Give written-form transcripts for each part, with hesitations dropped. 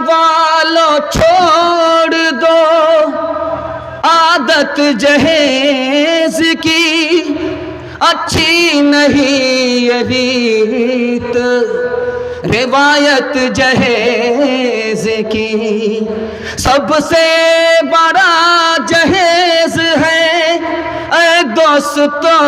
वालों छोड़ दो आदत जहेज की, अच्छी नहीं ये रीत रिवायत जहेज की। सबसे बड़ा जहेज है ऐ दोस्तों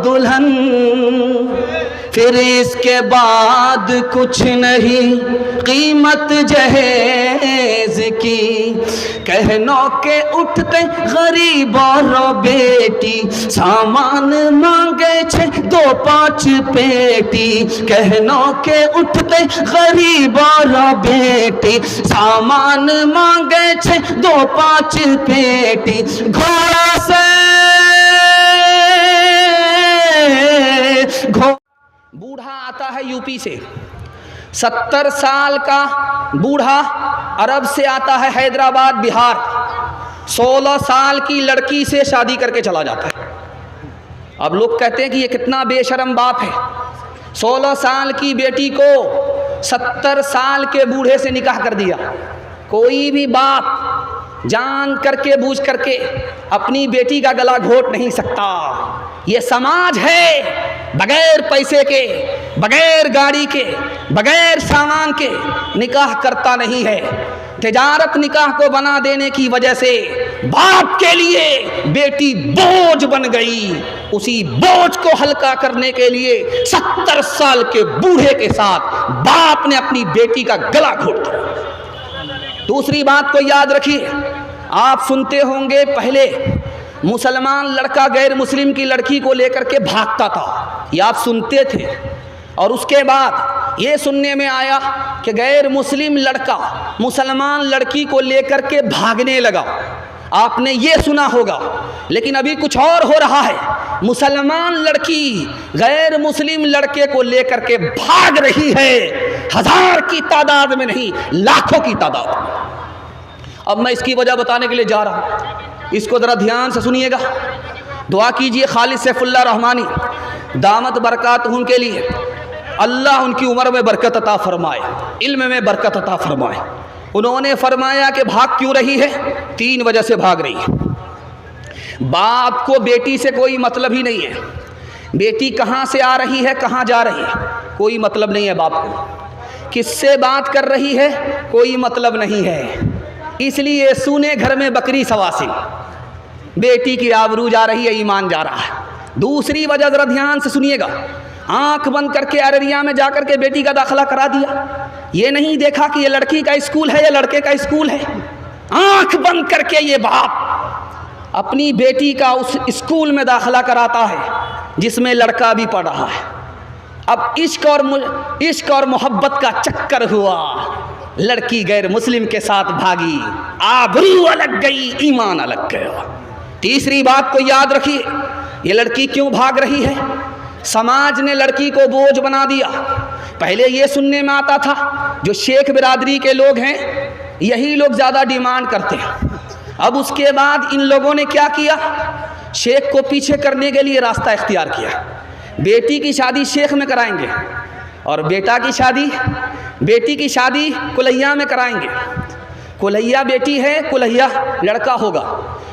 दुल्हन, फिर इसके बाद कुछ नहीं कीमत जहेज की। कहनों के उठते गरीब और बेटी, सामान मांगे 6-2-5 पेटी। कहनों के उठते गरीब और बेटी, सामान मांगे 6-2-5 पेटी। घोड़ा से बूढ़ा आता है यूपी से, 70 साल का बूढ़ा अरब से आता है हैदराबाद बिहार, 16 साल की लड़की से शादी करके चला जाता है। अब लोग कहते हैं कि ये कितना बेशरम बाप है, 16 साल की बेटी को 70 साल के बूढ़े से निकाह कर दिया। कोई भी बाप जान करके बूझ करके अपनी बेटी का गला घोट नहीं सकता। ये समाज है, बगैर पैसे के, बगैर गाड़ी के, बगैर सामान के निकाह करता नहीं है। तिजारत निकाह को बना देने की वजह से बाप के लिए बेटी बोझ बन गई। उसी बोझ को हल्का करने के लिए 70 साल के बूढ़े के साथ बाप ने अपनी बेटी का गला घोट दिया। दूसरी बात को याद रखिए, आप सुनते होंगे पहले मुसलमान लड़का गैर मुस्लिम की लड़की को लेकर के भागता था, ये आप सुनते थे। और उसके बाद ये सुनने में आया कि गैर मुस्लिम लड़का मुसलमान लड़की को लेकर के भागने लगा, आपने ये सुना होगा। लेकिन अभी कुछ और हो रहा है, मुसलमान लड़की गैर मुस्लिम लड़के को लेकर के भाग रही है, 1000 की तादाद में नहीं, लाखों की तादाद में। अब मैं इसकी वजह बताने के लिए जा रहा हूँ, इसको ज़रा ध्यान से सुनिएगा। दुआ कीजिए खालिद सैफुल्लाह रहमानी दामत बरकातहुम के लिए, अल्लाह उनकी उम्र में बरकत अता फरमाए, इल्म में बरकत अता फरमाए। उन्होंने फरमाया कि भाग क्यों रही है? 3 वजह से भाग रही है। बाप को बेटी से कोई मतलब ही नहीं है, बेटी कहाँ से आ रही है, कहाँ जा रही है, कोई मतलब नहीं है बाप को। किससे बात कर रही है, कोई मतलब नहीं है। इसलिए सूने घर में बकरी सवासी, बेटी की आबरू जा रही है, ईमान जा रहा है। दूसरी वजह ज़रा ध्यान से सुनिएगा, आंख बंद करके अररिया में जाकर के बेटी का दाखिला करा दिया। ये नहीं देखा कि ये लड़की का स्कूल है या लड़के का स्कूल है। आंख बंद करके ये बाप अपनी बेटी का उस स्कूल में दाखिला कराता है जिसमें लड़का भी पढ़ रहा है। अब इश्क और मोहब्बत का चक्कर हुआ, लड़की गैर मुस्लिम के साथ भागी, आबरू अलग गई, ईमान अलग गया। तीसरी बात को याद रखिए, ये लड़की क्यों भाग रही है? समाज ने लड़की को बोझ बना दिया। पहले ये सुनने में आता था जो शेख बिरादरी के लोग हैं यही लोग ज़्यादा डिमांड करते हैं। अब उसके बाद इन लोगों ने क्या किया, शेख को पीछे करने के लिए रास्ता इख्तियार किया। बेटी की शादी शेख में कराएंगे और बेटी की शादी कुलैया में कराएंगे। कुलैया बेटी है, कुलैया लड़का होगा।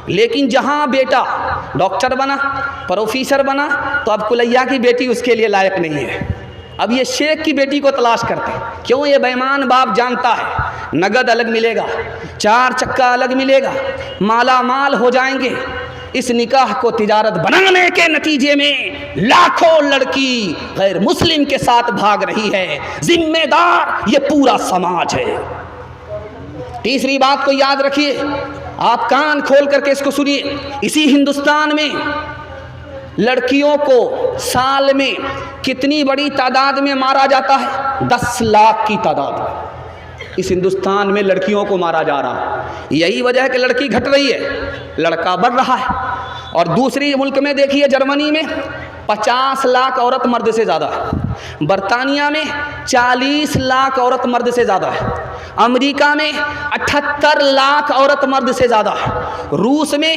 लेकिन जहाँ बेटा डॉक्टर बना, प्रोफेसर बना, तो अब कुलैया की बेटी उसके लिए लायक नहीं है। अब ये शेख की बेटी को तलाश करते हैं। क्यों? ये बेईमान बाप जानता है नगद अलग मिलेगा, 4 चक्का अलग मिलेगा, माला माल हो जाएंगे। इस निकाह को तिजारत बनाने के नतीजे में लाखों लड़की गैर मुस्लिम के साथ भाग रही है। जिम्मेदार ये पूरा समाज है। तीसरी बात को याद रखिए, आप कान खोल करके इसको सुनिए। इसी हिंदुस्तान में लड़कियों को साल में कितनी बड़ी तादाद में मारा जाता है? 10 लाख की तादाद में इस हिंदुस्तान में लड़कियों को मारा जा रहा है। यही वजह है कि लड़की घट रही है, लड़का बढ़ रहा है। और दूसरी मुल्क में देखिए, जर्मनी में 50 लाख औरत मर्द से ज़्यादा है, बरतानिया में 40 लाख औरत मर्द से ज़्यादा है, अमेरिका में 78 लाख औरत मर्द से ज़्यादा है, रूस में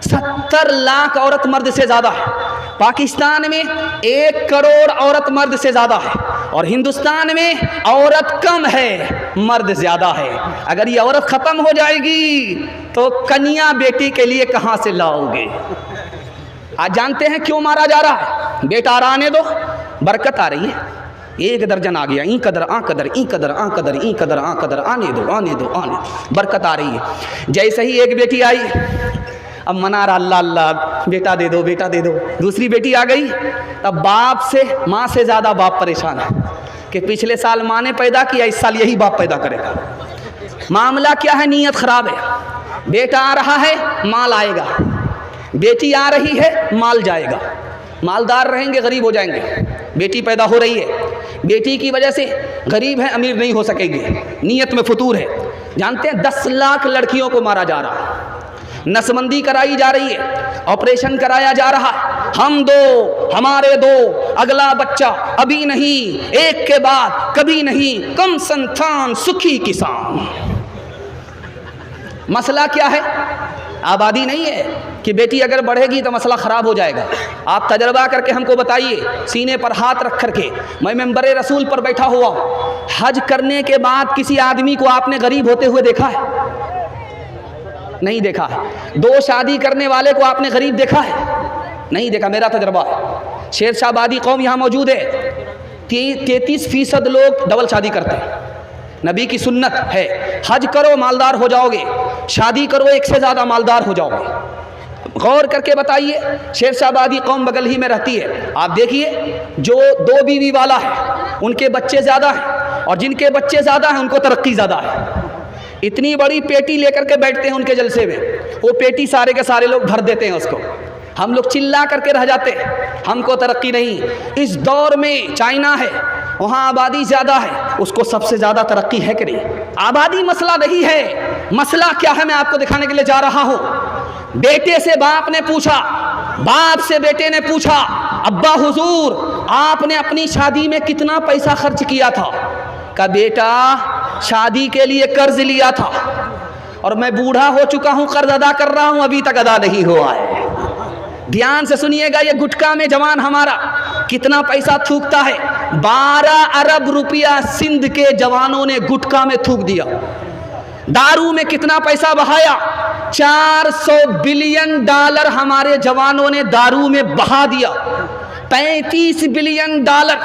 70 लाख औरत मर्द से ज़्यादा है, पाकिस्तान में 1 करोड़ औरत मर्द से ज़्यादा है, और हिंदुस्तान में औरत कम है, मर्द ज़्यादा है। अगर ये औरत ख़त्म हो जाएगी तो कन्या बेटी के लिए कहाँ से लाओगे? आज जानते हैं क्यों मारा जा रहा है? बेटा आने दो, बरकत आ रही है। 1 दर्जन आ गया, ई कदर आ कदर ई कदर आ कदर ई कदर आ कदर, आने दो आने दो आने, बरकत आ रही है। जैसे ही एक बेटी आई, अब मना रहा अल्लाह अल्लाह, बेटा दे दो बेटा दे दो। दूसरी बेटी आ गई, तब बाप से, माँ से ज़्यादा बाप परेशान है कि पिछले साल माँ ने पैदा किया, इस साल यही बाप पैदा करेगा। मामला क्या है? नीयत ख़राब है। बेटा आ रहा है, माल आएगा, बेटी आ रही है, माल जाएगा। मालदार रहेंगे, गरीब हो जाएंगे। बेटी पैदा हो रही है, बेटी की वजह से गरीब है, अमीर नहीं हो सकेंगे। नीयत में फतूर है। जानते हैं 10 लाख लड़कियों को मारा जा रहा है, नसबंदी कराई जा रही है, ऑपरेशन कराया जा रहा है। हम दो, हमारे दो, अगला बच्चा अभी नहीं, एक के बाद कभी नहीं, कम संतान सुखी किसान। मसला क्या है? आबादी नहीं है कि बेटी अगर बढ़ेगी तो मसला ख़राब हो जाएगा। आप तजर्बा करके हमको बताइए, सीने पर हाथ रख करके। मैं मेंबरे रसूल पर बैठा हुआ, हज करने के बाद किसी आदमी को आपने गरीब होते हुए देखा है? नहीं देखा है। 2 शादी करने वाले को आपने गरीब देखा है? नहीं देखा। मेरा तजर्बा है, शेरशाहबादी कौम यहाँ मौजूद है, 33% लोग डबल शादी करते हैं। नबी की सुन्नत है, हज करो मालदार हो जाओगे, शादी करो एक से ज़्यादा मालदार हो जाओगे। गौर करके बताइए, शेरशाहबादी कौम बगल ही में रहती है। आप देखिए, जो 2 बीवी वाला है उनके बच्चे ज़्यादा हैं, और जिनके बच्चे ज़्यादा हैं उनको तरक्की ज़्यादा है। इतनी बड़ी पेटी लेकर के बैठते हैं उनके जलसे में, वो पेटी सारे के सारे लोग भर देते हैं उसको। हम लोग चिल्ला करके रह जाते हैं, हमको तरक्की नहीं। इस दौर में चाइना है, वहाँ आबादी ज़्यादा है, उसको सबसे ज़्यादा तरक्की है कि नहीं? आबादी मसला नहीं है। मसला क्या है, मैं आपको दिखाने के लिए जा रहा हूँ। बेटे से बाप ने पूछा, बाप से बेटे ने पूछा, अब्बा हुजूर आपने अपनी शादी में कितना पैसा खर्च किया था? का बेटा शादी के लिए कर्ज लिया था, और मैं बूढ़ा हो चुका हूँ, कर्ज अदा कर रहा हूँ, अभी तक अदा नहीं हुआ है। ध्यान से सुनिएगा, ये गुटखा में जवान हमारा कितना पैसा थूकता है। 12 अरब रुपया सिंध के जवानों ने गुटखा में थूक दिया। दारू में कितना पैसा बहाया? 400 बिलियन डॉलर हमारे जवानों ने दारू में बहा दिया। 35 बिलियन डॉलर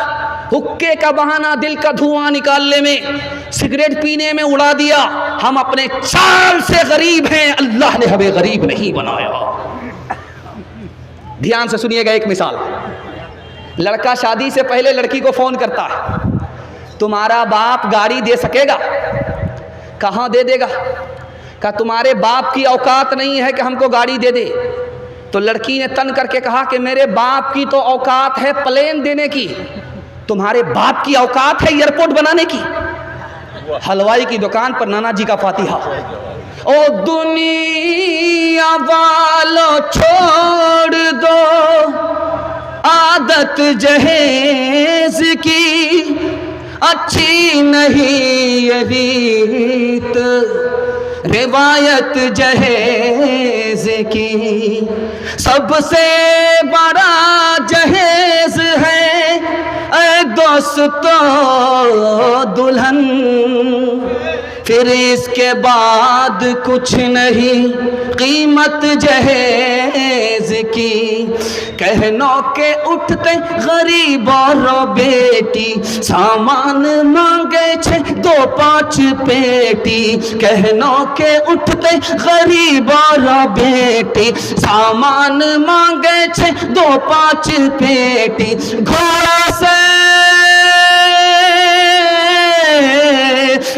हुक्के का बहाना, दिल का धुआं निकालने में, सिगरेट पीने में उड़ा दिया। हम अपने चाल से गरीब हैं, अल्लाह ने हमें गरीब नहीं बनाया। ध्यान से सुनिएगा, एक मिसाल। लड़का शादी से पहले लड़की को फ़ोन करता है, तुम्हारा बाप गाड़ी दे सकेगा? कहाँ दे देगा? कहा तुम्हारे बाप की औकात नहीं है कि हमको गाड़ी दे दे। तो लड़की ने तन करके कहा कि मेरे बाप की तो औकात है प्लेन देने की, तुम्हारे बाप की औकात है एयरपोर्ट बनाने की। हलवाई की दुकान पर नाना जी का फातिहा। ओ दुनिया वालों छोड़ दो आदत जहेज की, अच्छी नहीं ये रीत रिवायत जहेज की। सबसे बड़ा जहेज है ऐ दोस्तों दुल्हन, फिर इसके बाद कुछ नहीं कीमत जहेज की। कहनों के उठते गरीब और बेटी, सामान मांगे 6-2-5 पेटी। कहनों के उठते गरीब और बेटी, सामान मांगे 6-2-5 पेटी।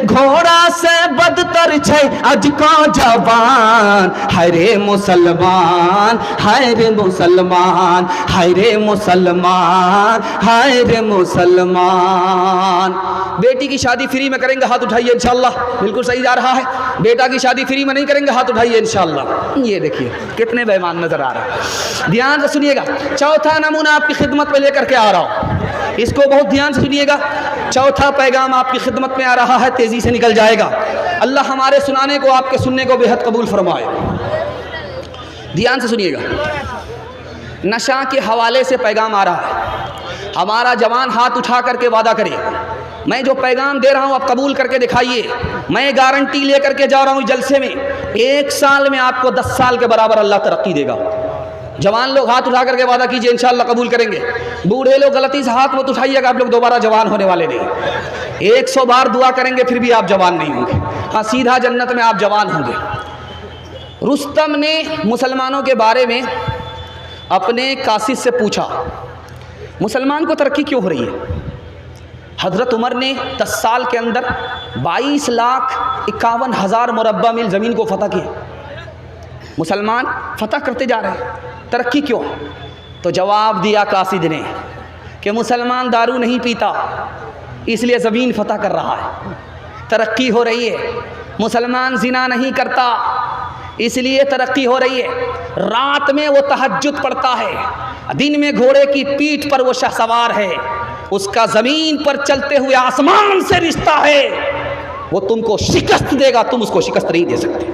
घोड़ा से बदतर छे आज का जवान। हाय रे मुसलमान, हाय रे मुसलमान, हाय रे मुसलमान, हाय रे मुसलमान। बेटी की शादी फ्री में करेंगे, हाथ उठाइए इंशाल्लाह। बिल्कुल सही जा रहा है। बेटा की शादी फ्री में नहीं करेंगे, हाथ उठाइए इंशाल्लाह। ये देखिए कितने बेईमान नजर आ रहा है। ध्यान से सुनिएगा, चौथा नमूना आपकी खिदमत में लेकर के आ रहा हूँ, इसको बहुत ध्यान से सुनिएगा। चौथा पैगाम आपकी खिदमत में आ रहा है, तेजी से निकल जाएगा। अल्लाह हमारे सुनाने को, आपके सुनने को बेहद कबूल फरमाए। ध्यान से सुनिएगा, नशा के हवाले से पैगाम आ रहा है। हमारा जवान हाथ उठा करके वादा करे, मैं जो पैगाम दे रहा हूँ आप कबूल करके दिखाइए। मैं गारंटी लेकर के जा रहा हूँ जलसे में, 1 साल में आपको 10 साल के बराबर अल्लाह तरक्की देगा। जवान लोग हाथ उठा करके वादा कीजिए, इंशाअल्लाह कबूल करेंगे। बूढ़े लोग गलती से हाथ मत उठाइएगा, आप लोग दोबारा जवान होने वाले नहीं। 100 बार दुआ करेंगे फिर भी आप जवान नहीं होंगे। हाँ, सीधा जन्नत में आप जवान होंगे। रुस्तम ने मुसलमानों के बारे में अपने कासिद से पूछा, मुसलमान को तरक्की क्यों हो रही है? हज़रत उमर ने 10 साल के अंदर 22,51,000 मुरब्बा मील ज़मीन को फतह किया। मुसलमान फतह करते जा रहे हैं, तरक्की क्यों? तो जवाब दिया कासिद ने कि मुसलमान दारू नहीं पीता इसलिए ज़मीन फतह कर रहा है, तरक्की हो रही है। मुसलमान ज़िना नहीं करता इसलिए तरक्की हो रही है। रात में वो तहज्जुद पढ़ता है, दिन में घोड़े की पीठ पर वो शहसवार है। उसका ज़मीन पर चलते हुए आसमान से रिश्ता है, वो तुमको शिकस्त देगा, तुम उसको शिकस्त नहीं दे सकते।